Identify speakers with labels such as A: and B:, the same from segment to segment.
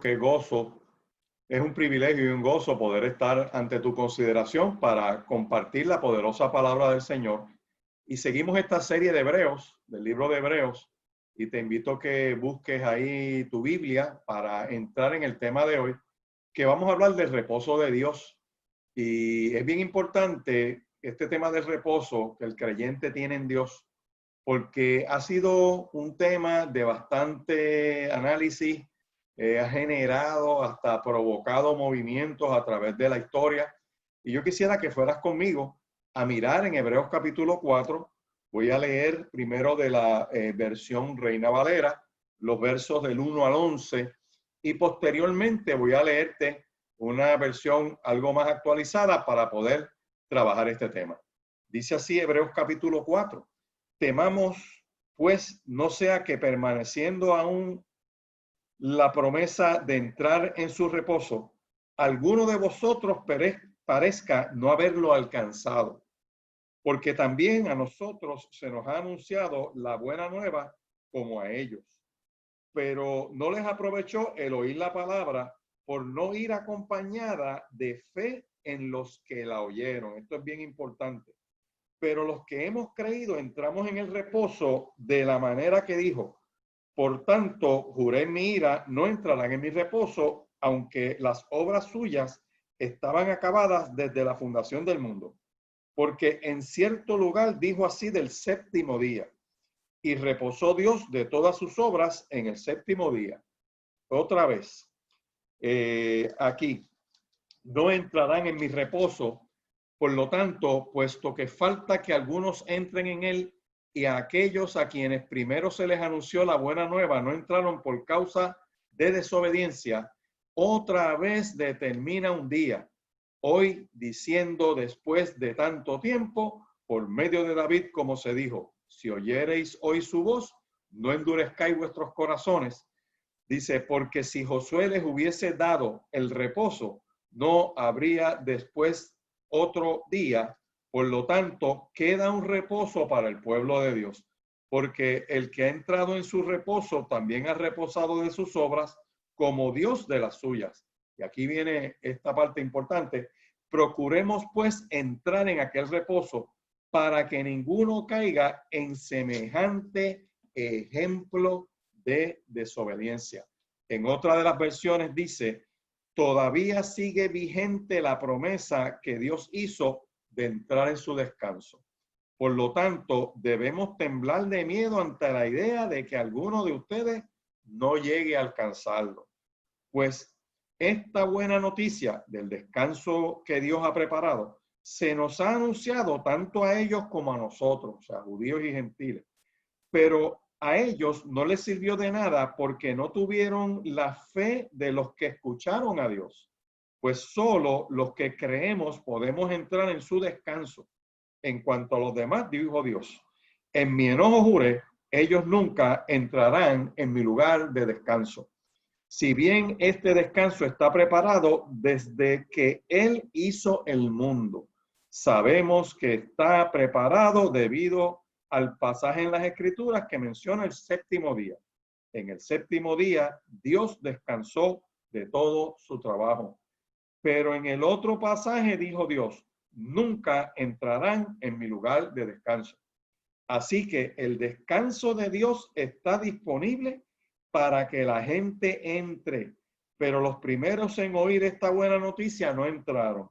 A: Qué gozo, es un privilegio y un gozo poder estar ante tu consideración para compartir la poderosa palabra del Señor. Y seguimos esta serie de Hebreos, del libro de Hebreos, y te invito a que busques ahí tu Biblia para entrar en el tema de hoy, que vamos a hablar del reposo de Dios. Y es bien importante este tema del reposo que el creyente tiene en Dios, porque ha sido un tema de bastante análisis, ha generado hasta provocado movimientos a través de la historia. Y yo quisiera que fueras conmigo a mirar en Hebreos capítulo 4. Voy a leer primero de la versión Reina Valera, los versos del 1 al 11, y posteriormente voy a leerte una versión algo más actualizada para poder trabajar este tema. Dice así Hebreos capítulo 4. Temamos, pues, no sea que permaneciendo aún la promesa de entrar en su reposo, alguno de vosotros parezca no haberlo alcanzado, porque también a nosotros se nos ha anunciado la buena nueva como a ellos, pero no les aprovechó el oír la palabra por no ir acompañada de fe en los que la oyeron. Esto es bien importante. Pero los que hemos creído entramos en el reposo de la manera que dijo: por tanto, juré en mi ira, no entrarán en mi reposo, aunque las obras suyas estaban acabadas desde la fundación del mundo. Porque en cierto lugar dijo así del séptimo día, y reposó Dios de todas sus obras en el séptimo día. Otra vez, aquí, no entrarán en mi reposo. Por lo tanto, puesto que falta que algunos entren en él, y a aquellos a quienes primero se les anunció la buena nueva no entraron por causa de desobediencia, otra vez determina un día, hoy, diciendo después de tanto tiempo, por medio de David, como se dijo: si oyereis hoy su voz, no endurezcáis vuestros corazones. Dice, porque si Josué les hubiese dado el reposo, no habría después otro día. Por lo tanto, queda un reposo para el pueblo de Dios, porque el que ha entrado en su reposo también ha reposado de sus obras, como Dios de las suyas. Y aquí viene esta parte importante. Procuremos pues entrar en aquel reposo, para que ninguno caiga en semejante ejemplo de desobediencia. En otra de las versiones dice: todavía sigue vigente la promesa que Dios hizo de entrar en su descanso. Por lo tanto, debemos temblar de miedo ante la idea de que alguno de ustedes no llegue a alcanzarlo. Pues esta buena noticia del descanso que Dios ha preparado se nos ha anunciado tanto a ellos como a nosotros, o sea, judíos y gentiles. Pero a ellos no les sirvió de nada porque no tuvieron la fe de los que escucharon a Dios. Pues solo los que creemos podemos entrar en su descanso. En cuanto a los demás, dijo Dios: en mi enojo juré, ellos nunca entrarán en mi lugar de descanso. Si bien este descanso está preparado desde que Él hizo el mundo, sabemos que está preparado debido al pasaje en las Escrituras que menciona el séptimo día. En el séptimo día, Dios descansó de todo su trabajo. Pero en el otro pasaje dijo Dios: nunca entrarán en mi lugar de descanso. Así que el descanso de Dios está disponible para que la gente entre. Pero los primeros en oír esta buena noticia no entraron,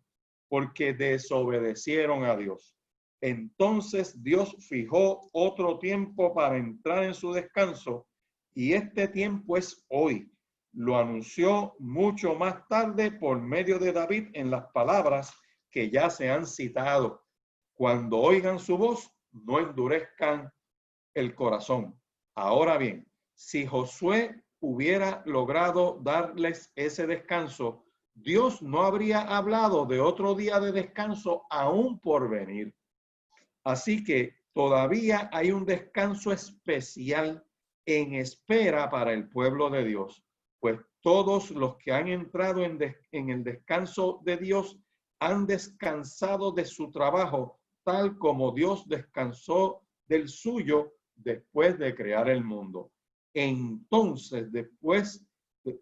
A: porque desobedecieron a Dios. Entonces Dios fijó otro tiempo para entrar en su descanso, y este tiempo es hoy. Lo anunció mucho más tarde por medio de David en las palabras que ya se han citado: cuando oigan su voz, no endurezcan el corazón. Ahora bien, si Josué hubiera logrado darles ese descanso, Dios no habría hablado de otro día de descanso aún por venir. Así que todavía hay un descanso especial en espera para el pueblo de Dios, pues todos los que han entrado en el descanso de Dios han descansado de su trabajo, tal como Dios descansó del suyo después de crear el mundo. Entonces, después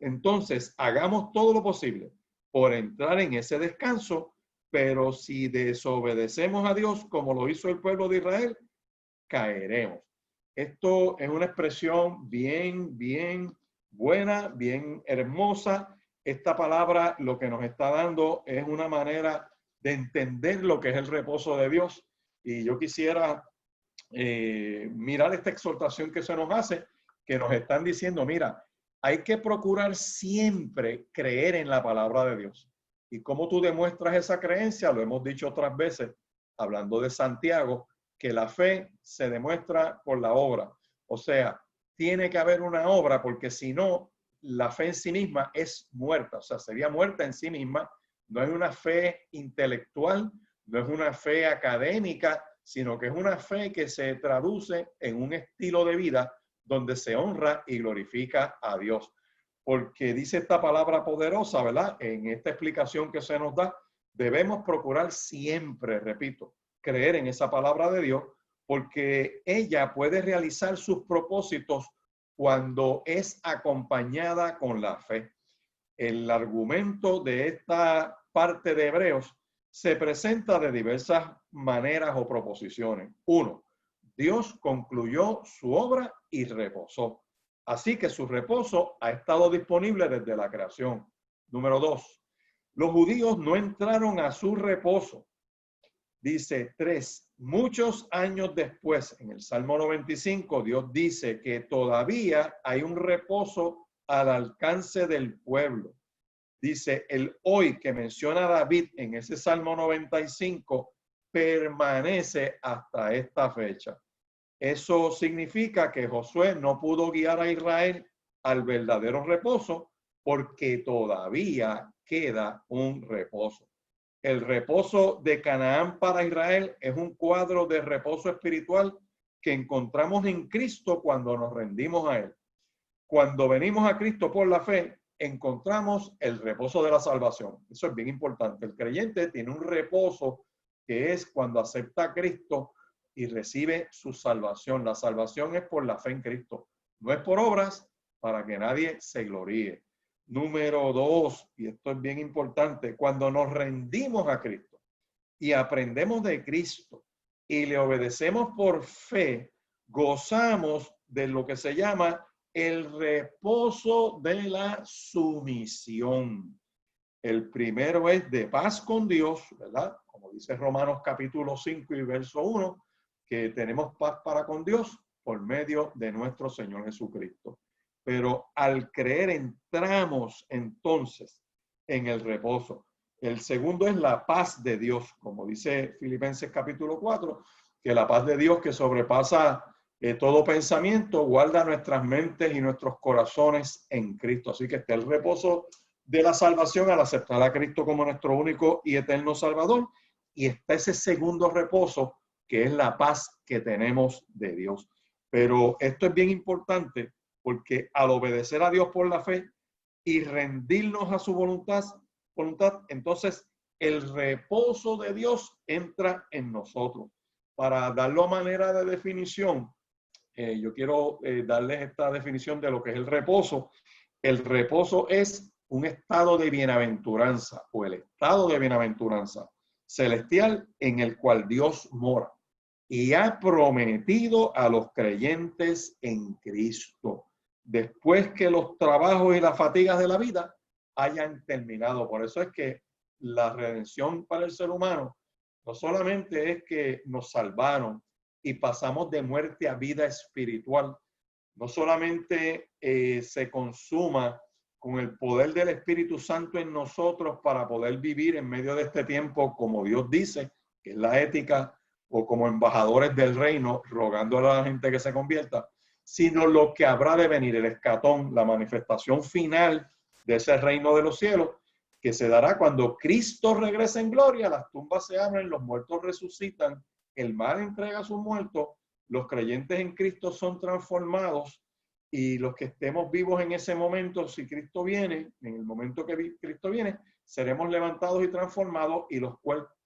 A: Entonces, hagamos todo lo posible por entrar en ese descanso, pero si desobedecemos a Dios como lo hizo el pueblo de Israel, caeremos. Esto es una expresión bien buena, bien hermosa. Esta palabra lo que nos está dando es una manera de entender lo que es el reposo de Dios. Y yo quisiera mirar esta exhortación que se nos hace, que nos están diciendo, mira, hay que procurar siempre creer en la palabra de Dios. ¿Y cómo tú demuestras esa creencia? Lo hemos dicho otras veces, hablando de Santiago, que la fe se demuestra por la obra. O sea, tiene que haber una obra, porque si no, la fe en sí misma es muerta. O sea, sería muerta en sí misma. No es una fe intelectual, no es una fe académica, sino que es una fe que se traduce en un estilo de vida donde se honra y glorifica a Dios. Porque dice esta palabra poderosa, ¿verdad? En esta explicación que se nos da, debemos procurar siempre, repito, creer en esa palabra de Dios, porque ella puede realizar sus propósitos cuando es acompañada con la fe. El argumento de esta parte de Hebreos se presenta de diversas maneras o proposiciones. Uno, Dios concluyó su obra y reposó. Así que su reposo ha estado disponible desde la creación. Número dos, los judíos no entraron a su reposo. Dice 3, muchos años después, en el Salmo 95, Dios dice que todavía hay un reposo al alcance del pueblo. Dice el hoy que menciona David en ese Salmo 95, permanece hasta esta fecha. Eso significa que Josué no pudo guiar a Israel al verdadero reposo porque todavía queda un reposo. El reposo de Canaán para Israel es un cuadro de reposo espiritual que encontramos en Cristo cuando nos rendimos a Él. Cuando venimos a Cristo por la fe, encontramos el reposo de la salvación. Eso es bien importante. El creyente tiene un reposo que es cuando acepta a Cristo y recibe su salvación. La salvación es por la fe en Cristo, no es por obras para que nadie se gloríe. Número dos, y esto es bien importante, cuando nos rendimos a Cristo y aprendemos de Cristo y le obedecemos por fe, gozamos de lo que se llama el reposo de la sumisión. El primero es de paz con Dios, ¿verdad? Como dice Romanos capítulo 5 y verso 1, que tenemos paz para con Dios por medio de nuestro Señor Jesucristo. Pero al creer entramos entonces en el reposo. El segundo es la paz de Dios, como dice Filipenses capítulo 4, que la paz de Dios que sobrepasa todo pensamiento guarda nuestras mentes y nuestros corazones en Cristo. Así que está el reposo de la salvación al aceptar a Cristo como nuestro único y eterno Salvador. Y está ese segundo reposo que es la paz que tenemos de Dios. Pero esto es bien importante porque al obedecer a Dios por la fe y rendirnos a su voluntad, entonces el reposo de Dios entra en nosotros. Para darlo a manera de definición, yo quiero darles esta definición de lo que es el reposo. El reposo es un estado de bienaventuranza o el estado de bienaventuranza celestial en el cual Dios mora y ha prometido a los creyentes en Cristo después que los trabajos y las fatigas de la vida hayan terminado. Por eso es que la redención para el ser humano no solamente es que nos salvaron y pasamos de muerte a vida espiritual, no solamente se consuma con el poder del Espíritu Santo en nosotros para poder vivir en medio de este tiempo como Dios dice, que es la ética, o como embajadores del reino, rogando a la gente que se convierta, sino lo que habrá de venir, el escatón, la manifestación final de ese reino de los cielos, que se dará cuando Cristo regrese en gloria, las tumbas se abren, los muertos resucitan, el mal entrega a sus muertos, los creyentes en Cristo son transformados y los que estemos vivos en ese momento, si Cristo viene, en el momento que Cristo viene, seremos levantados y transformados y los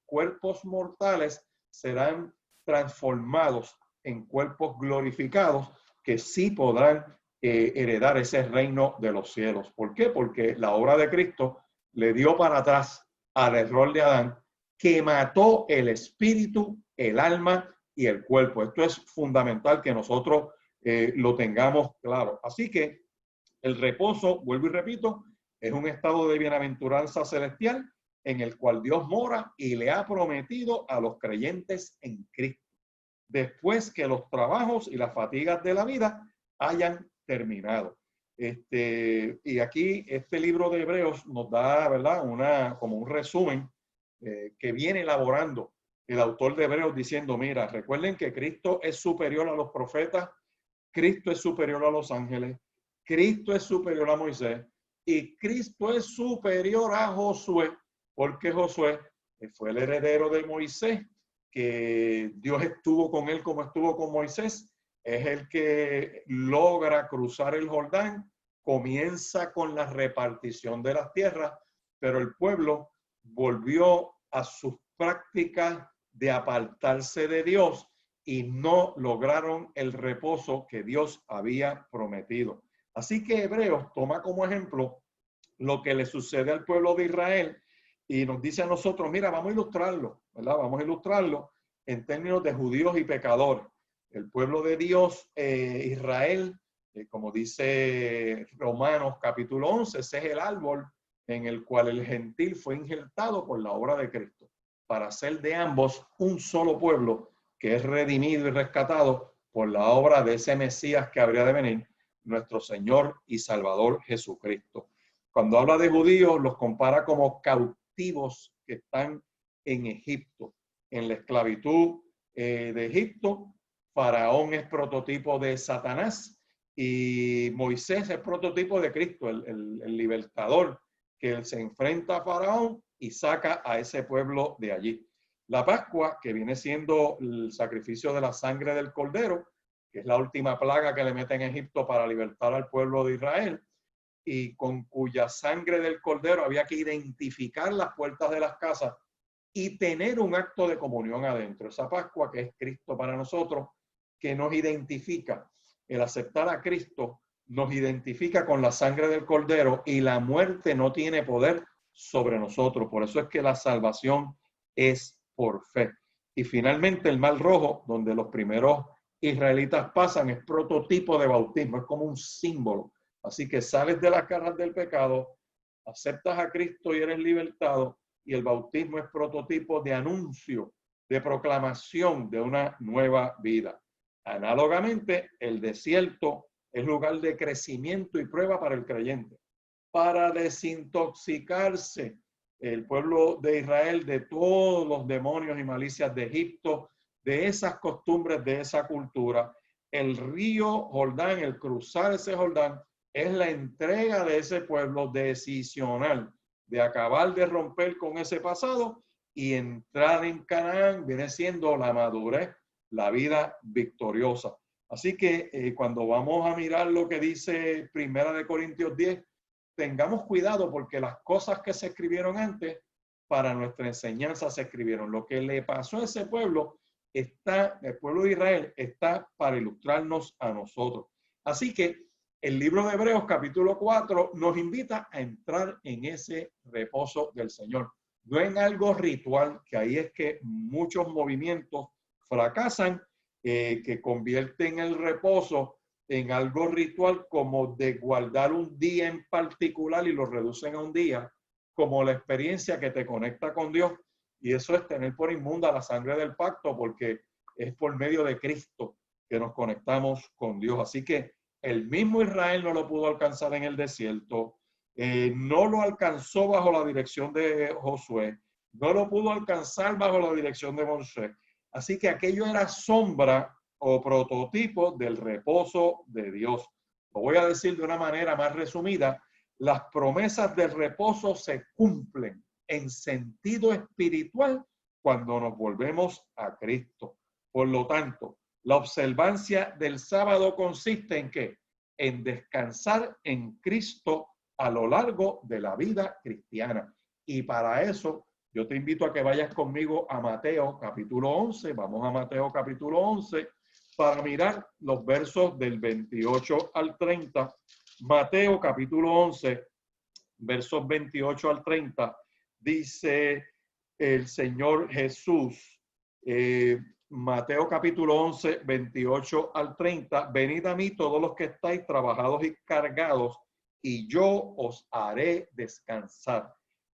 A: cuerpos mortales serán transformados en cuerpos glorificados que sí podrán heredar ese reino de los cielos. ¿Por qué? Porque la obra de Cristo le dio para atrás al error de Adán, que mató el espíritu, el alma y el cuerpo. Esto es fundamental que nosotros lo tengamos claro. Así que el reposo, vuelvo y repito, es un estado de bienaventuranza celestial en el cual Dios mora y le ha prometido a los creyentes en Cristo, después que los trabajos y las fatigas de la vida hayan terminado. Y aquí este libro de Hebreos nos da, ¿verdad?, como un resumen que viene elaborando el autor de Hebreos diciendo, mira, recuerden que Cristo es superior a los profetas, Cristo es superior a los ángeles, Cristo es superior a Moisés y Cristo es superior a Josué, porque Josué fue el heredero de Moisés, que Dios estuvo con él como estuvo con Moisés, es el que logra cruzar el Jordán, comienza con la repartición de las tierras, pero el pueblo volvió a sus prácticas de apartarse de Dios y no lograron el reposo que Dios había prometido. Así que Hebreos toma como ejemplo lo que le sucede al pueblo de Israel y nos dice a nosotros, mira, vamos a ilustrarlo, ¿verdad? Vamos a ilustrarlo en términos de judíos y pecadores. El pueblo de Dios, Israel, como dice Romanos capítulo 11, ese es el árbol en el cual el gentil fue injertado por la obra de Cristo, para hacer de ambos un solo pueblo que es redimido y rescatado por la obra de ese Mesías que habría de venir, nuestro Señor y Salvador Jesucristo. Cuando habla de judíos, los compara como cautivos que están en Egipto, en la esclavitud de Egipto. Faraón es prototipo de Satanás y Moisés es prototipo de Cristo, el libertador que se enfrenta a Faraón y saca a ese pueblo de allí. La Pascua, que viene siendo el sacrificio de la sangre del cordero, que es la última plaga que le meten en Egipto para libertar al pueblo de Israel, y con cuya sangre del cordero había que identificar las puertas de las casas y tener un acto de comunión adentro. Esa Pascua que es Cristo para nosotros, que nos identifica. El aceptar a Cristo nos identifica con la sangre del cordero y la muerte no tiene poder sobre nosotros. Por eso es que la salvación es por fe. Y finalmente el mar rojo, donde los primeros israelitas pasan, es prototipo de bautismo, es como un símbolo. Así que sales de las garras del pecado, aceptas a Cristo y eres libertado, y el bautismo es prototipo de anuncio, de proclamación de una nueva vida. Análogamente, el desierto es lugar de crecimiento y prueba para el creyente, para desintoxicarse el pueblo de Israel de todos los demonios y malicias de Egipto, de esas costumbres, de esa cultura. El río Jordán, el cruzar ese Jordán, es la entrega de ese pueblo decisional, de acabar de romper con ese pasado y entrar en Canaán, viene siendo la madurez, la vida victoriosa. Así que cuando vamos a mirar lo que dice Primera de Corintios 10, tengamos cuidado porque las cosas que se escribieron antes para nuestra enseñanza se escribieron. Lo que le pasó a ese pueblo está, el pueblo de Israel está para ilustrarnos a nosotros. Así que el libro de Hebreos capítulo 4 nos invita a entrar en ese reposo del Señor. No en algo ritual, que ahí es que muchos movimientos fracasan, que convierten el reposo en algo ritual como de guardar un día en particular y lo reducen a un día, como la experiencia que te conecta con Dios. Y eso es tener por inmunda la sangre del pacto, porque es por medio de Cristo que nos conectamos con Dios. Así que el mismo Israel no lo pudo alcanzar en el desierto, no lo alcanzó bajo la dirección de Josué, no lo pudo alcanzar bajo la dirección de Moisés. Así que aquello era sombra o prototipo del reposo de Dios. Lo voy a decir de una manera más resumida. Las promesas del reposo se cumplen en sentido espiritual cuando nos volvemos a Cristo. Por lo tanto, la observancia del sábado consiste en ¿qué? En descansar en Cristo a lo largo de la vida cristiana. Y para eso, yo te invito a que vayas conmigo a Mateo capítulo 11. Vamos a Mateo capítulo 11, para mirar los versos del 28 al 30. Mateo capítulo 11, versos 28 al 30, dice el Señor Jesús, Mateo capítulo 11, 28 al 30, venid a mí todos los que estáis trabajados y cargados, y yo os haré descansar.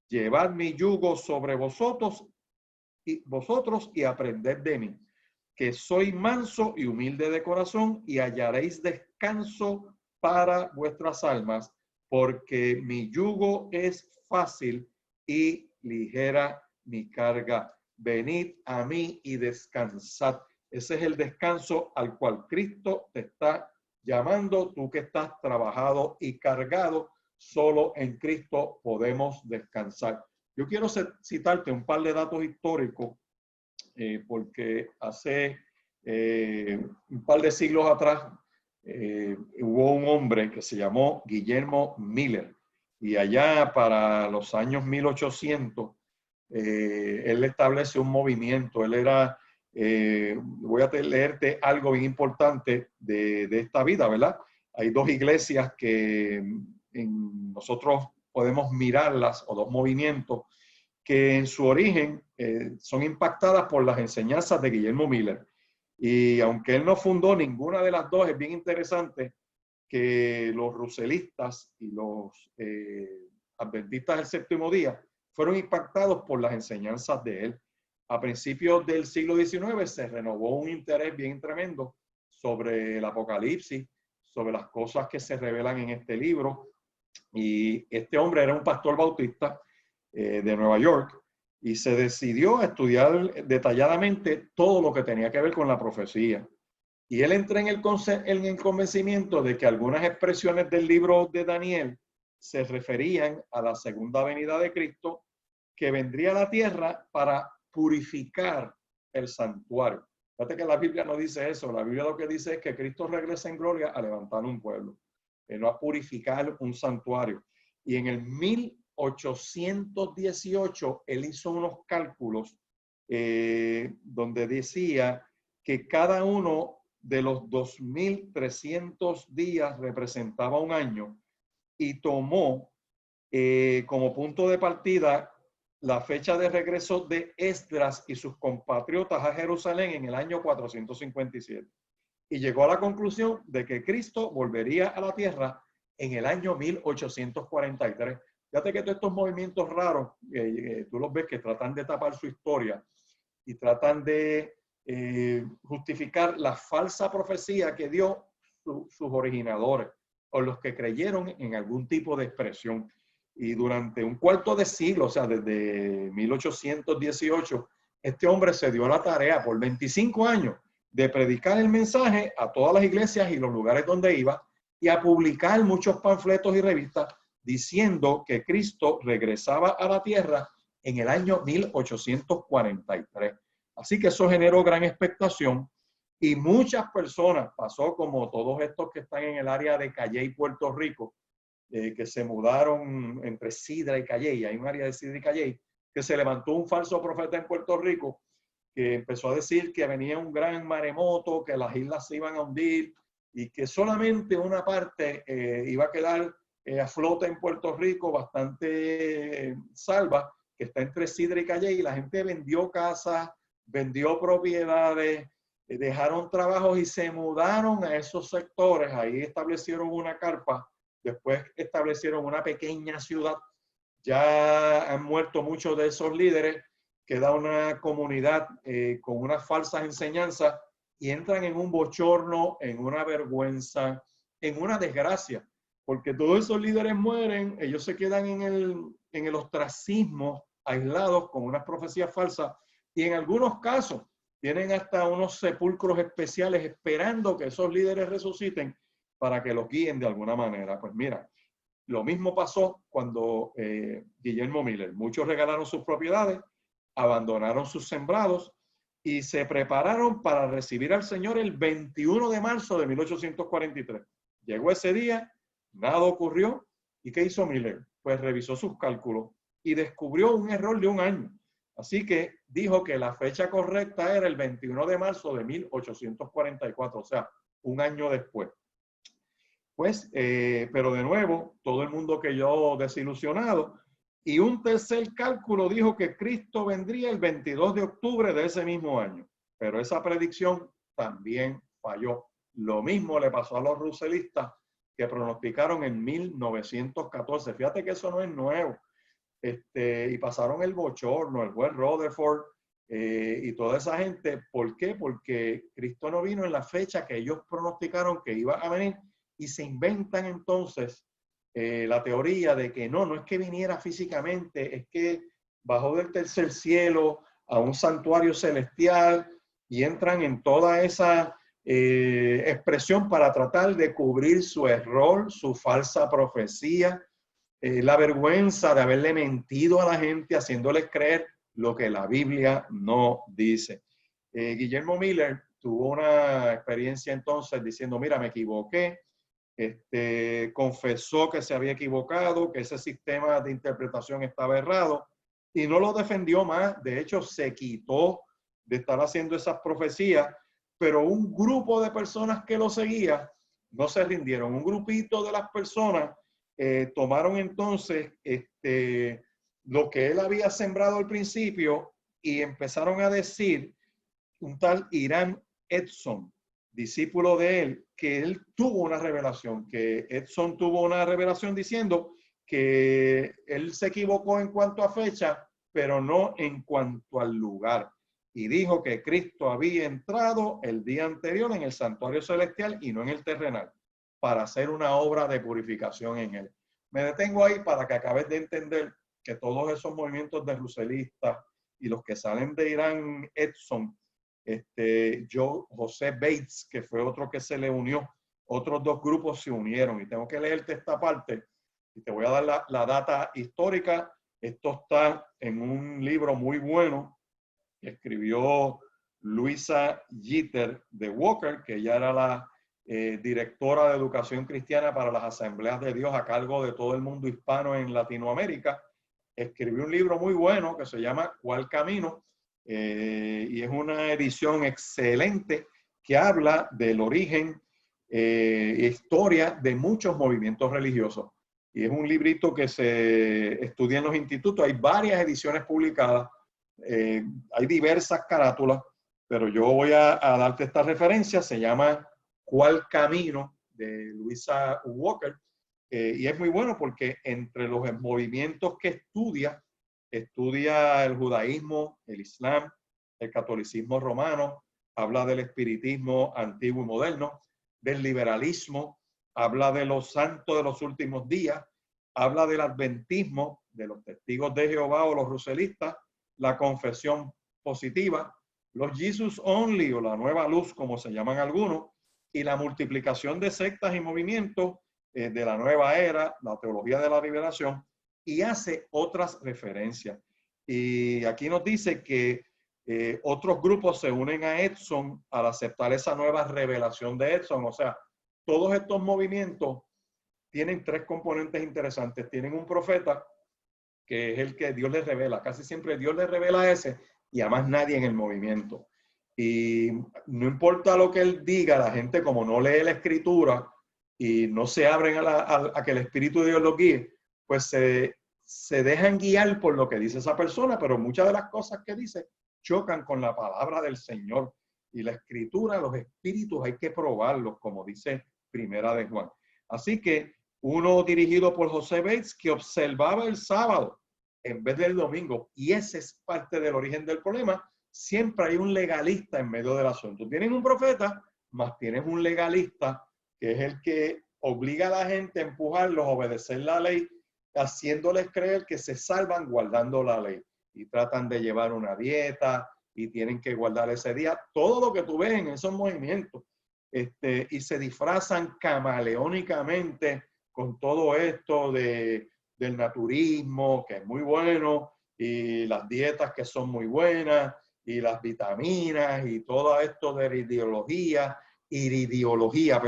A: Llevad mi yugo sobre vosotros y aprended de mí, que soy manso y humilde de corazón, y hallaréis descanso para vuestras almas, porque mi yugo es fácil y ligera mi carga. Venid a mí y descansad. Ese es el descanso al cual Cristo te está llamando. Tú que estás trabajado y cargado, solo en Cristo podemos descansar. Yo quiero citarte un par de datos históricos, porque hace un par de siglos atrás hubo un hombre que se llamó Guillermo Miller, y allá para los años 1800 él establece un movimiento. Él era, voy a leerte algo bien importante de esta vida, ¿verdad? Hay dos iglesias que nosotros podemos mirarlas, o dos movimientos que en su origen son impactadas por las enseñanzas de Guillermo Miller. Y aunque él no fundó ninguna de las dos, es bien interesante que los ruselistas y los adventistas del séptimo día fueron impactados por las enseñanzas de él. A principios del siglo XIX se renovó un interés bien tremendo sobre el Apocalipsis, sobre las cosas que se revelan en este libro. Y este hombre era un pastor bautista de Nueva York, y se decidió a estudiar detalladamente todo lo que tenía que ver con la profecía. Y él entra en el convencimiento de que algunas expresiones del libro de Daniel se referían a la segunda venida de Cristo, que vendría a la tierra para purificar el santuario. Fíjate que la Biblia no dice eso. La Biblia lo que dice es que Cristo regresa en gloria a levantar un pueblo, no a purificar un santuario. Y en el 1818 él hizo unos cálculos donde decía que cada uno de los 2300 días representaba un año, y tomó como punto de partida la fecha de regreso de Esdras y sus compatriotas a Jerusalén en el año 457. Y llegó a la conclusión de que Cristo volvería a la tierra en el año 1843. Fíjate que todos estos movimientos raros, tú los ves que tratan de tapar su historia y tratan de justificar la falsa profecía que dio sus originadores, o los que creyeron en algún tipo de expresión. Y durante un cuarto de siglo, o sea, desde 1818, este hombre se dio la tarea por 25 años de predicar el mensaje a todas las iglesias y los lugares donde iba, y a publicar muchos panfletos y revistas diciendo que Cristo regresaba a la tierra en el año 1843. Así que eso generó gran expectación, y muchas personas, pasó como todos estos que están en el área de Calley, Puerto Rico, que se mudaron entre Sidra y Calley. Hay un área de Sidra y Calley, que se levantó un falso profeta en Puerto Rico que empezó a decir que venía un gran maremoto, que las islas se iban a hundir y que solamente una parte iba a quedar a flote en Puerto Rico, bastante salva, que está entre Sidra y Calley. Y la gente vendió casas, vendió propiedades, dejaron trabajos y se mudaron a esos sectores. Ahí establecieron una carpa, después establecieron una pequeña ciudad. Ya han muerto muchos de esos líderes. Queda una comunidad con unas falsas enseñanzas, y entran en un bochorno, en una vergüenza, en una desgracia, porque todos esos líderes mueren, ellos se quedan en el ostracismo, aislados con unas profecías falsas, y en algunos casos tienen hasta unos sepulcros especiales esperando que esos líderes resuciten para que los guíen de alguna manera. Pues mira, lo mismo pasó cuando Guillermo Miller. Muchos regalaron sus propiedades, abandonaron sus sembrados y se prepararon para recibir al Señor el 21 de marzo de 1843. Llegó ese día, nada ocurrió. ¿Y qué hizo Miller? Pues revisó sus cálculos y descubrió un error de un año. Así que dijo que la fecha correcta era el 21 de marzo de 1844, o sea, un año después. Pues, pero de nuevo, todo el mundo quedó desilusionado. Y un tercer cálculo dijo que Cristo vendría el 22 de octubre de ese mismo año. Pero esa predicción también falló. Lo mismo le pasó a los ruselistas que pronosticaron en 1914. Fíjate que eso no es nuevo. Y pasaron el bochorno, el juez Rutherford y toda esa gente. ¿Por qué? Porque Cristo no vino en la fecha que ellos pronosticaron que iba a venir y se inventan entonces la teoría de que no es que viniera físicamente, es que bajó del tercer cielo a un santuario celestial y entran en toda esa expresión para tratar de cubrir su error, su falsa profecía, la vergüenza de haberle mentido a la gente haciéndoles creer lo que la Biblia no dice. Guillermo Miller tuvo una experiencia entonces diciendo, mira, me equivoqué, confesó que se había equivocado, que ese sistema de interpretación estaba errado y no lo defendió más. De hecho, se quitó de estar haciendo esas profecías, pero un grupo de personas que lo seguía no se rindieron. Un grupito de las personas tomaron entonces lo que él había sembrado al principio y empezaron a decir, un tal Irán Edson, discípulo de él, que él tuvo una revelación, que Edson tuvo una revelación diciendo que él se equivocó en cuanto a fecha, pero no en cuanto al lugar. Y dijo que Cristo había entrado el día anterior en el santuario celestial y no en el terrenal, para hacer una obra de purificación en él. Me detengo ahí para que acabes de entender que todos esos movimientos de ruselistas y los que salen de Irán Edson, José Bates, que fue otro que se le unió, otros dos grupos se unieron. Y tengo que leerte esta parte y te voy a dar la data histórica. Esto está en un libro muy bueno que escribió Luisa Jeter de Walker, que ella era la directora de educación cristiana para las asambleas de Dios a cargo de todo el mundo hispano en Latinoamérica. Escribió un libro muy bueno que se llama ¿Cuál camino? Y es una edición excelente que habla del origen e historia de muchos movimientos religiosos. Y es un librito que se estudia en los institutos. Hay varias ediciones publicadas, hay diversas carátulas, pero yo voy a darte esta referencia. Se llama ¿Cuál camino? De Luisa Walker. Y es muy bueno porque entre los movimientos que estudia el judaísmo, el islam, el catolicismo romano, habla del espiritismo antiguo y moderno, del liberalismo, habla de los santos de los últimos días, habla del adventismo, de los testigos de Jehová o los ruselistas, la confesión positiva, los Jesus Only o la nueva luz, como se llaman algunos, y la multiplicación de sectas y movimientos de la nueva era, la teología de la liberación, y hace otras referencias. Y aquí nos dice que otros grupos se unen a Edson al aceptar esa nueva revelación de Edson. O sea, todos estos movimientos tienen tres componentes interesantes. Tienen un profeta, que es el que Dios les revela. Casi siempre Dios les revela a ese y a más nadie en el movimiento. Y no importa lo que él diga, la gente como no lee la escritura y no se abren a que el Espíritu de Dios los guíe, pues se dejan guiar por lo que dice esa persona, pero muchas de las cosas que dice chocan con la palabra del Señor. Y la escritura, los espíritus hay que probarlos, como dice Primera de Juan. Así que uno dirigido por José Bates, que observaba el sábado en vez del domingo, y ese es parte del origen del problema. Siempre hay un legalista en medio del asunto. Tienen un profeta, más tienes un legalista, que es el que obliga a la gente a empujarlos a obedecer la ley, haciéndoles creer que se salvan guardando la ley. Y tratan de llevar una dieta y tienen que guardar ese día. Todo lo que tú ves en esos movimientos. Y se disfrazan camaleónicamente con todo esto del naturismo, que es muy bueno, y las dietas que son muy buenas, y las vitaminas, y todo esto de iridiología, que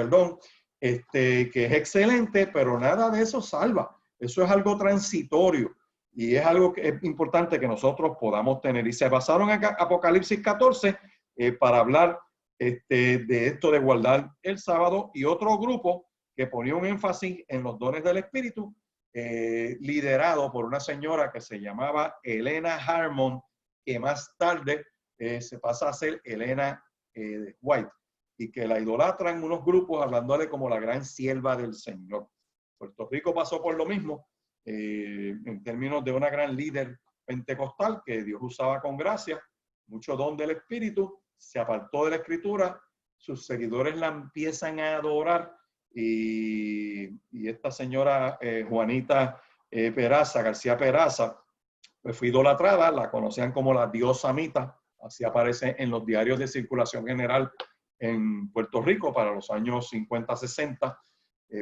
A: es excelente, pero nada de eso salva. Eso es algo transitorio. Y es algo que es importante que nosotros podamos tener. Y se basaron en Apocalipsis 14 para hablar de esto de guardar el sábado, y otro grupo que ponía un énfasis en los dones del Espíritu, liderado por una señora que se llamaba Helena Harmon, que más tarde se pasa a ser Helena White, y que la idolatran unos grupos hablándole como la gran sierva del Señor. Puerto Rico pasó por lo mismo, en términos de una gran líder pentecostal que Dios usaba con gracia, mucho don del Espíritu, se apartó de la Escritura, sus seguidores la empiezan a adorar, y esta señora Juanita Peraza, García Peraza, pues fue idolatrada, la conocían como la diosa Mita, así aparece en los diarios de circulación general en Puerto Rico para los años 50, 60,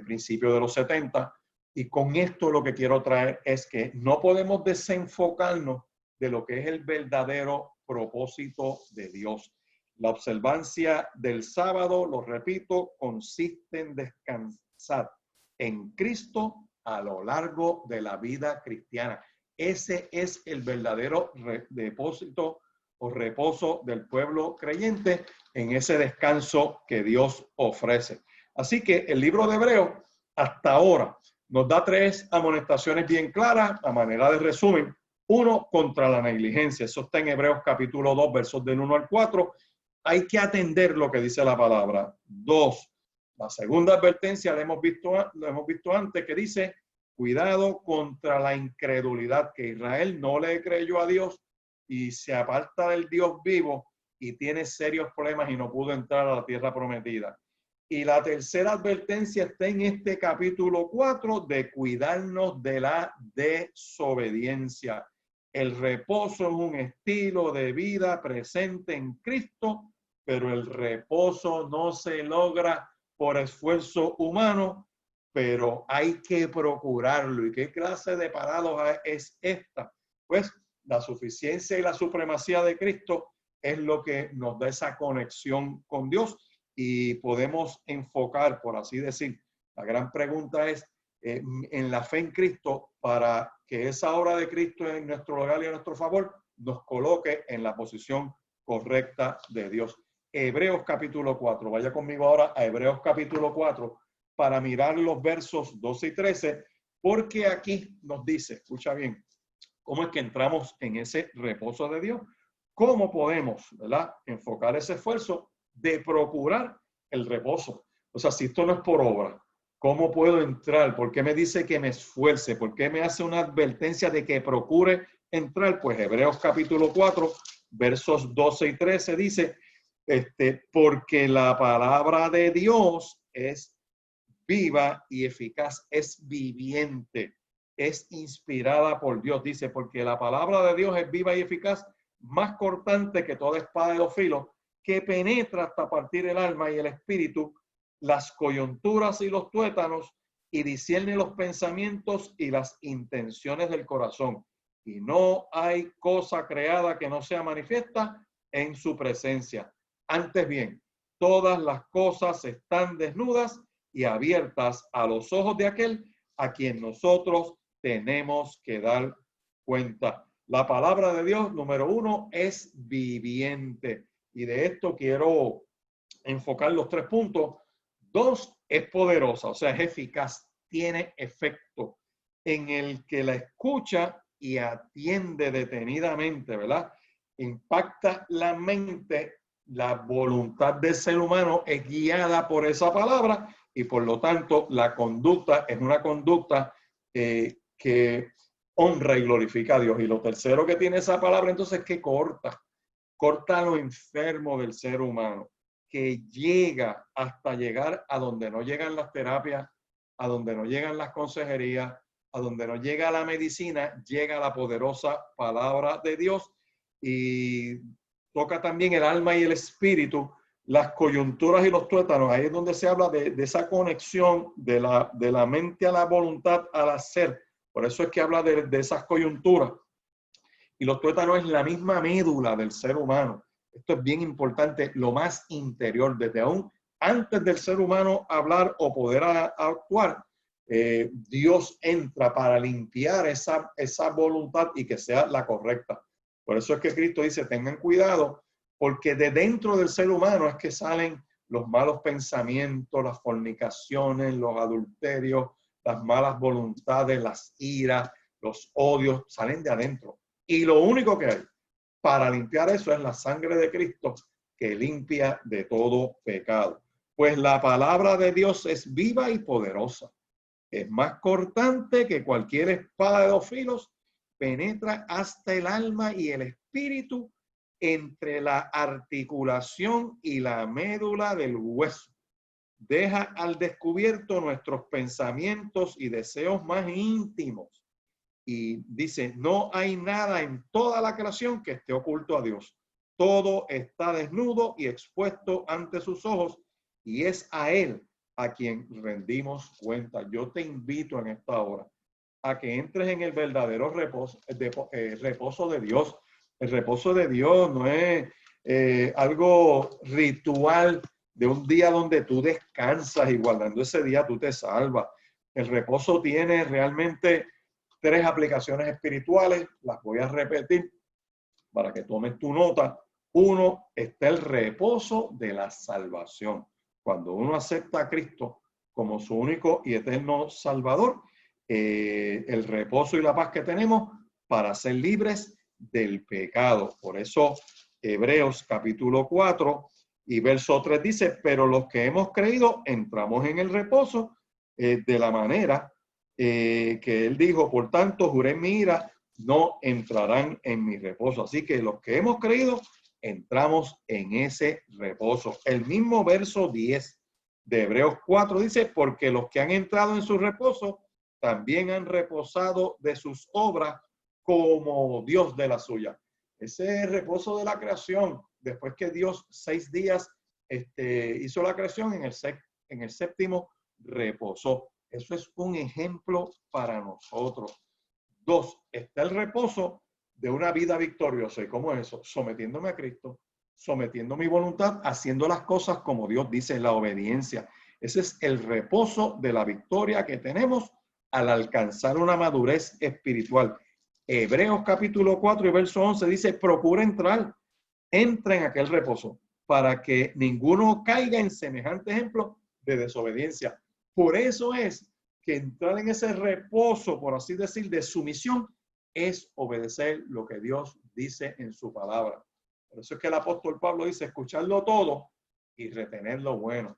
A: principios de los 70. Y con esto lo que quiero traer es que no podemos desenfocarnos de lo que es el verdadero propósito de Dios. La observancia del sábado, lo repito, consiste en descansar en Cristo a lo largo de la vida cristiana. Ese es el verdadero depósito o reposo del pueblo creyente, en ese descanso que Dios ofrece. Así que el libro de Hebreos hasta ahora nos da 3 amonestaciones bien claras a manera de resumen. 1, contra la negligencia. Eso está en Hebreos capítulo 2, versos del 1 al 4. Hay que atender lo que dice la palabra. 2, la segunda advertencia la hemos visto antes, que dice: cuidado contra la incredulidad, que Israel no le creyó a Dios y se aparta del Dios vivo y tiene serios problemas y no pudo entrar a la tierra prometida. Y la tercera advertencia está en este capítulo 4, de cuidarnos de la desobediencia. El reposo es un estilo de vida presente en Cristo, pero el reposo no se logra por esfuerzo humano, pero hay que procurarlo. ¿Y qué clase de paradoja es esta? Pues la suficiencia y la supremacía de Cristo es lo que nos da esa conexión con Dios y podemos enfocar, por así decir. La gran pregunta es, en la fe en Cristo, para que esa obra de Cristo en nuestro lugar y a nuestro favor nos coloque en la posición correcta de Dios. Hebreos capítulo 4. Vaya conmigo ahora a Hebreos capítulo 4 para mirar los versos 12 y 13, porque aquí nos dice, escucha bien, cómo es que entramos en ese reposo de Dios. ¿Cómo podemos, verdad, enfocar ese esfuerzo de procurar el reposo? O sea, si esto no es por obra, ¿cómo puedo entrar? ¿Por qué me dice que me esfuerce? ¿Por qué me hace una advertencia de que procure entrar? Pues Hebreos capítulo 4, versos 12 y 13 dice, porque la palabra de Dios es viva y eficaz, es viviente, es inspirada por Dios. Dice, porque la palabra de Dios es viva y eficaz, más cortante que toda espada de dos filos, que penetra hasta partir el alma y el espíritu, las coyunturas y los tuétanos, y discierne los pensamientos y las intenciones del corazón. Y no hay cosa creada que no sea manifiesta en su presencia. Antes bien, todas las cosas están desnudas y abiertas a los ojos de aquel a quien nosotros tenemos que dar cuenta. La palabra de Dios, número 1, es viviente. Y de esto quiero enfocar los 3 puntos. 2, es poderosa, o sea, es eficaz, tiene efecto en el que la escucha y atiende detenidamente, ¿verdad? Impacta la mente, la voluntad del ser humano es guiada por esa palabra y por lo tanto la conducta es una conducta que honra y glorifica a Dios. Y lo tercero que tiene esa palabra entonces es que corta lo enfermo del ser humano, que llega hasta llegar a donde no llegan las terapias, a donde no llegan las consejerías, a donde no llega la medicina, llega la poderosa palabra de Dios y toca también el alma y el espíritu, las coyunturas y los tuétanos. Ahí es donde se habla de esa conexión de la mente a la voluntad, al hacer. Por eso es que habla de esas coyunturas. Y los tuétanos es la misma médula del ser humano. Esto es bien importante, lo más interior, desde aún antes del ser humano hablar o poder actuar. Dios entra para limpiar esa voluntad y que sea la correcta. Por eso es que Cristo dice, tengan cuidado, porque de dentro del ser humano es que salen los malos pensamientos, las fornicaciones, los adulterios, las malas voluntades, las iras, los odios, salen de adentro. Y lo único que hay para limpiar eso es la sangre de Cristo, que limpia de todo pecado. Pues la palabra de Dios es viva y poderosa. Es más cortante que cualquier espada de dos filos, penetra hasta el alma y el espíritu, entre la articulación y la médula del hueso. Deja al descubierto nuestros pensamientos y deseos más íntimos. Y dice, no hay nada en toda la creación que esté oculto a Dios. Todo está desnudo y expuesto ante sus ojos, y es a Él a quien rendimos cuenta. Yo te invito en esta hora a que entres en el verdadero reposo, reposo de Dios. El reposo de Dios no es algo ritual de un día donde tú descansas y guardando ese día tú te salvas. El reposo tiene realmente 3 aplicaciones espirituales. Las voy a repetir para que tomes tu nota. 1, está el reposo de la salvación. Cuando uno acepta a Cristo como su único y eterno Salvador, el reposo y la paz que tenemos para ser libres del pecado. Por eso Hebreos capítulo 4 y verso 3 dice, pero los que hemos creído entramos en el reposo de la manera que él dijo, por tanto juré en mi ira, no entrarán en mi reposo. Así que los que hemos creído entramos en ese reposo. El mismo verso 10 de Hebreos 4 dice, porque los que han entrado en su reposo también han reposado de sus obras como Dios de la suya. Ese reposo de la creación, después que Dios 6 días hizo la creación, en el séptimo reposó. Eso es un ejemplo para nosotros. 2, está el reposo de una vida victoriosa. ¿Y cómo es eso? Sometiéndome a Cristo, sometiendo mi voluntad, haciendo las cosas como Dios dice, en la obediencia. Ese es el reposo de la victoria que tenemos al alcanzar una madurez espiritual. Hebreos capítulo 4 y verso 11 dice, procura entra en aquel reposo para que ninguno caiga en semejante ejemplo de desobediencia. Por eso es que entrar en ese reposo, por así decir, de sumisión, es obedecer lo que Dios dice en su palabra. Por eso es que el apóstol Pablo dice, escucharlo todo y retener lo bueno.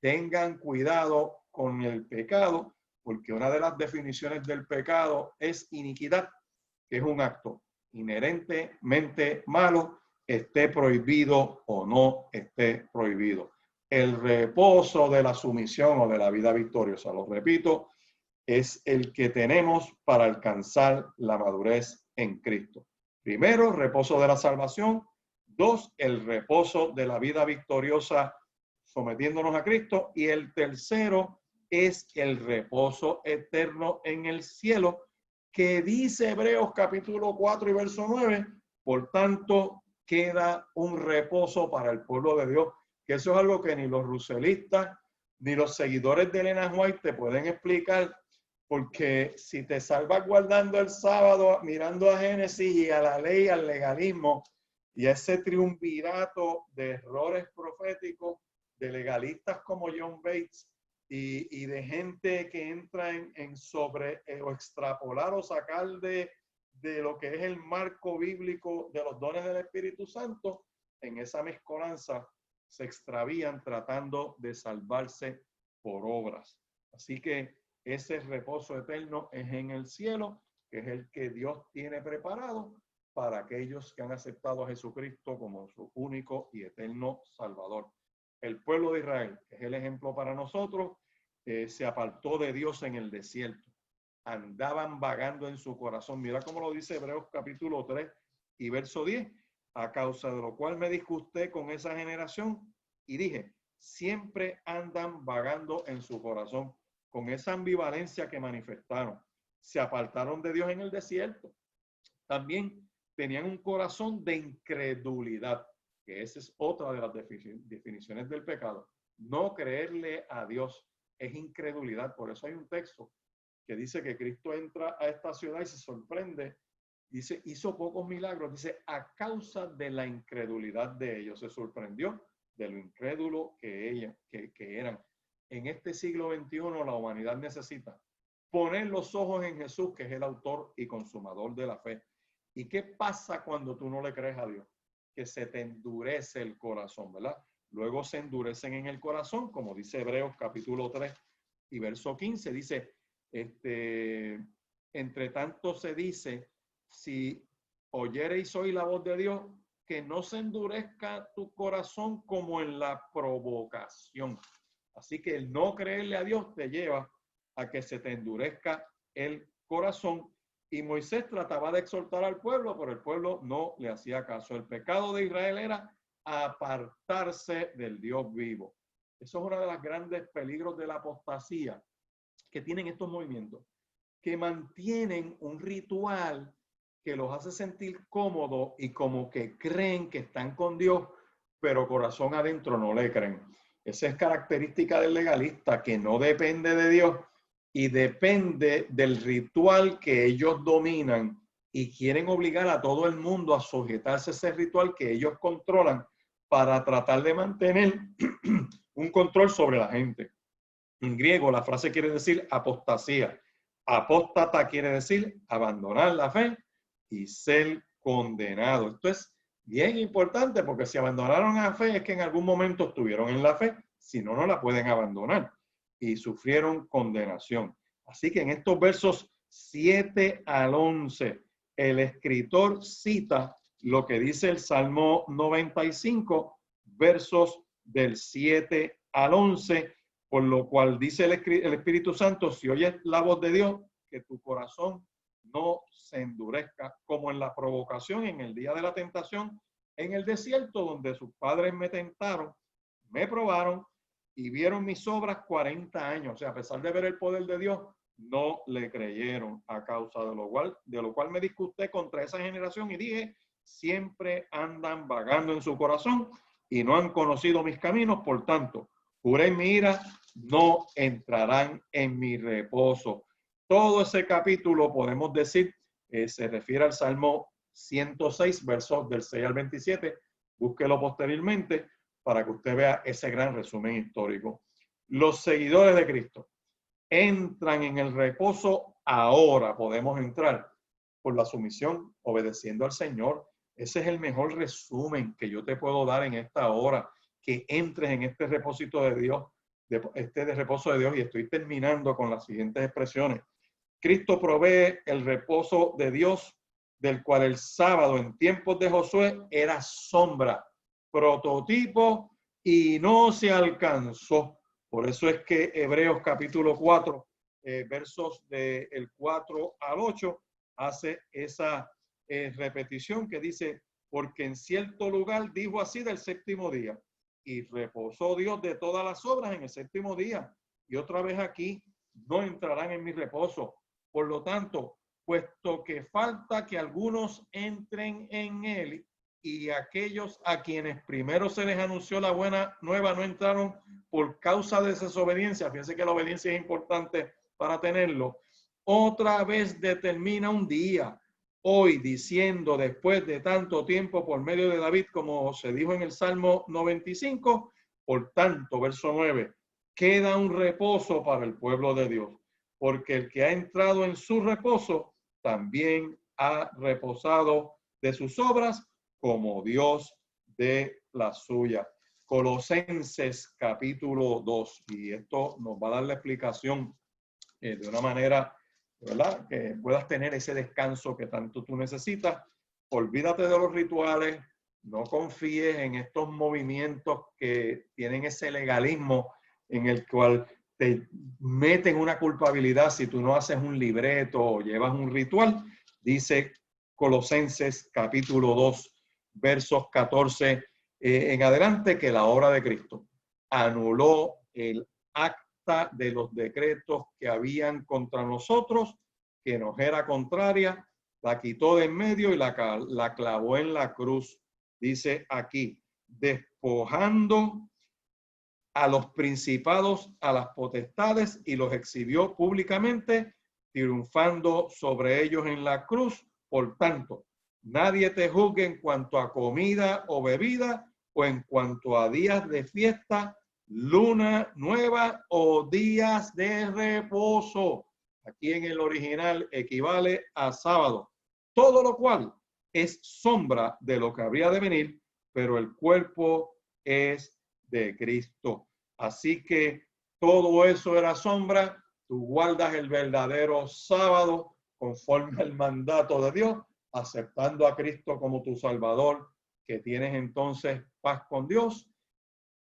A: Tengan cuidado con el pecado, porque una de las definiciones del pecado es iniquidad, que es un acto inherentemente malo, esté prohibido o no esté prohibido. El reposo de la sumisión o de la vida victoriosa, lo repito, es el que tenemos para alcanzar la madurez en Cristo. Primero, reposo de la salvación. 2, el reposo de la vida victoriosa sometiéndonos a Cristo. Y el tercero es el reposo eterno en el cielo, que dice Hebreos capítulo 4 y verso 9. Por tanto, queda un reposo para el pueblo de Dios, que eso es algo que ni los ruselistas ni los seguidores de Elena White te pueden explicar, porque si te salvas guardando el sábado, mirando a Génesis y a la ley, al legalismo y a ese triunvirato de errores proféticos de legalistas como John Bates y de gente que entra en sobre o extrapolar o sacar de lo que es el marco bíblico de los dones del Espíritu Santo, en esa mezcolanza se extravían tratando de salvarse por obras. Así que ese reposo eterno es en el cielo, que es el que Dios tiene preparado para aquellos que han aceptado a Jesucristo como su único y eterno Salvador. El pueblo de Israel, que es el ejemplo para nosotros, se apartó de Dios en el desierto. Andaban vagando en su corazón. Mira cómo lo dice Hebreos capítulo 3 y verso 10. A causa de lo cual me disgusté con esa generación y dije, siempre andan vagando en su corazón, con esa ambivalencia que manifestaron. Se apartaron de Dios en el desierto. También tenían un corazón de incredulidad, que esa es otra de las definiciones del pecado. No creerle a Dios. es incredulidad. Por eso hay un texto que dice que Cristo entra a esta ciudad y se sorprende. Dice, hizo pocos milagros. Dice, a causa de la incredulidad de ellos. Se sorprendió de lo incrédulo que eran. En este siglo XXI la humanidad necesita poner los ojos en Jesús, que es el autor y consumador de la fe. ¿Y qué pasa cuando tú no le crees a Dios? Que se te endurece el corazón, ¿verdad? Luego se endurecen en el corazón, como dice Hebreos capítulo 3 y verso 15, dice, entre tanto se dice, si oyereis hoy la voz de Dios, que no se endurezca tu corazón como en la provocación. Así que el no creerle a Dios te lleva a que se te endurezca el corazón. Y Moisés trataba de exhortar al pueblo, pero el pueblo no le hacía caso. El pecado de Israel era apartarse del Dios vivo. Eso es uno de los grandes peligros de la apostasía que tienen estos movimientos, que mantienen un ritual que los hace sentir cómodos y como que creen que están con Dios, pero corazón adentro no le creen. Esa es característica del legalista, que no depende de Dios y depende del ritual que ellos dominan y quieren obligar a todo el mundo a sujetarse a ese ritual que ellos controlan para tratar de mantener un control sobre la gente. En griego la frase quiere decir apostasía. Apóstata quiere decir abandonar la fe y ser condenado. Esto es bien importante porque si abandonaron la fe es que en algún momento estuvieron en la fe, si no, no la pueden abandonar y sufrieron condenación. Así que en estos versos 7 al 11, el escritor cita lo que dice el Salmo 95, versos del 7 al 11, por lo cual dice el Espíritu Santo, si oyes la voz de Dios, que tu corazón no se endurezca como en la provocación, en el día de la tentación, en el desierto, donde sus padres me tentaron, me probaron y vieron mis obras 40 años. O sea, a pesar de ver el poder de Dios, no le creyeron, a causa de lo cual me disgusté contra esa generación y dije, siempre andan vagando en su corazón y no han conocido mis caminos, por tanto, juré en mi ira, no entrarán en mi reposo. Todo ese capítulo, podemos decir, se refiere al Salmo 106, versos del 6 al 27. Búsquelo posteriormente para que usted vea ese gran resumen histórico. Los seguidores de Cristo entran en el reposo ahora. Podemos entrar por la sumisión, obedeciendo al Señor. Ese es el mejor resumen que yo te puedo dar en esta hora, que entres en este reposo de Dios, de reposo de Dios. Y estoy terminando con las siguientes expresiones. Cristo provee el reposo de Dios, del cual el sábado en tiempos de Josué era sombra, prototipo y no se alcanzó. Por eso es que Hebreos capítulo 4, versos del 4 al 8, hace esa repetición que dice, porque en cierto lugar dijo así del séptimo día, y reposó Dios de todas las obras en el séptimo día. Y otra vez aquí, no entrarán en mi reposo. Por lo tanto, puesto que falta que algunos entren en él, y aquellos a quienes primero se les anunció la buena nueva no entraron por causa de desobediencia, fíjense que la obediencia es importante para tenerlo, otra vez determina un día, hoy, diciendo después de tanto tiempo por medio de David, como se dijo en el Salmo 95, por tanto, verso 9, queda un reposo para el pueblo de Dios, porque el que ha entrado en su reposo también ha reposado de sus obras, como Dios de la suya. Colosenses capítulo 2, y esto nos va a dar la explicación de una manera, ¿verdad?, que puedas tener ese descanso que tanto tú necesitas. Olvídate de los rituales, no confíes en estos movimientos que tienen ese legalismo en el cual te meten una culpabilidad si tú no haces un libreto o llevas un ritual. Dice Colosenses capítulo 2, versos 14 en adelante, que la obra de Cristo anuló el acta de los decretos que habían contra nosotros, que nos era contraria, la quitó de en medio y la clavó en la cruz. Dice aquí, despojando a los principados, a las potestades, y los exhibió públicamente, triunfando sobre ellos en la cruz. Por tanto, nadie te juzgue en cuanto a comida o bebida, o en cuanto a días de fiesta, luna nueva o días de reposo. Aquí en el original equivale a sábado. Todo lo cual es sombra de lo que habría de venir, pero el cuerpo es de Cristo. Así que todo eso era sombra. Tú guardas el verdadero sábado conforme al mandato de Dios, aceptando a Cristo como tu Salvador, que tienes entonces paz con Dios.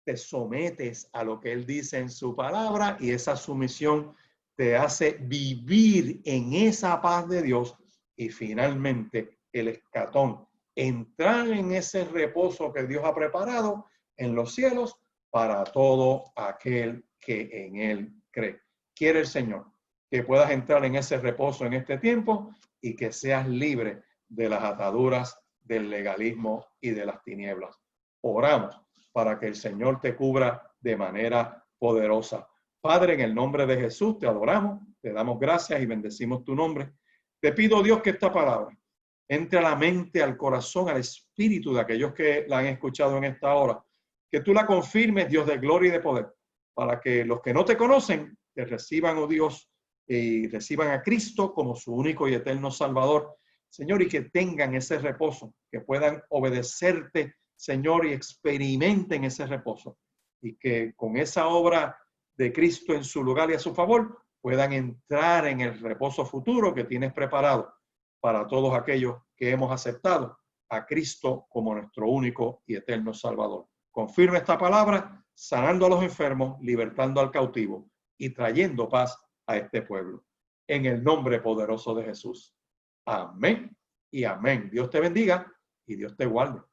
A: Te sometes a lo que Él dice en su palabra, y esa sumisión te hace vivir en esa paz de Dios, y finalmente el escatón, entrar en ese reposo que Dios ha preparado en los cielos para todo aquel que en Él cree. Quiere el Señor que puedas entrar en ese reposo en este tiempo y que seas libre de las ataduras del legalismo y de las tinieblas. Oramos para que el Señor te cubra de manera poderosa. Padre, en el nombre de Jesús te adoramos, te damos gracias y bendecimos tu nombre. Te pido, Dios, que esta palabra entre a la mente, al corazón, al espíritu de aquellos que la han escuchado en esta hora. Que tú la confirmes, Dios de gloria y de poder, para que los que no te conocen te reciban, oh Dios, y reciban a Cristo como su único y eterno Salvador, Señor, y que tengan ese reposo, que puedan obedecerte, Señor, y experimenten ese reposo, y que con esa obra de Cristo en su lugar y a su favor puedan entrar en el reposo futuro que tienes preparado para todos aquellos que hemos aceptado a Cristo como nuestro único y eterno Salvador. Confirma esta palabra, sanando a los enfermos, libertando al cautivo y trayendo paz a este pueblo. En el nombre poderoso de Jesús. Amén y amén. Dios te bendiga y Dios te guarde.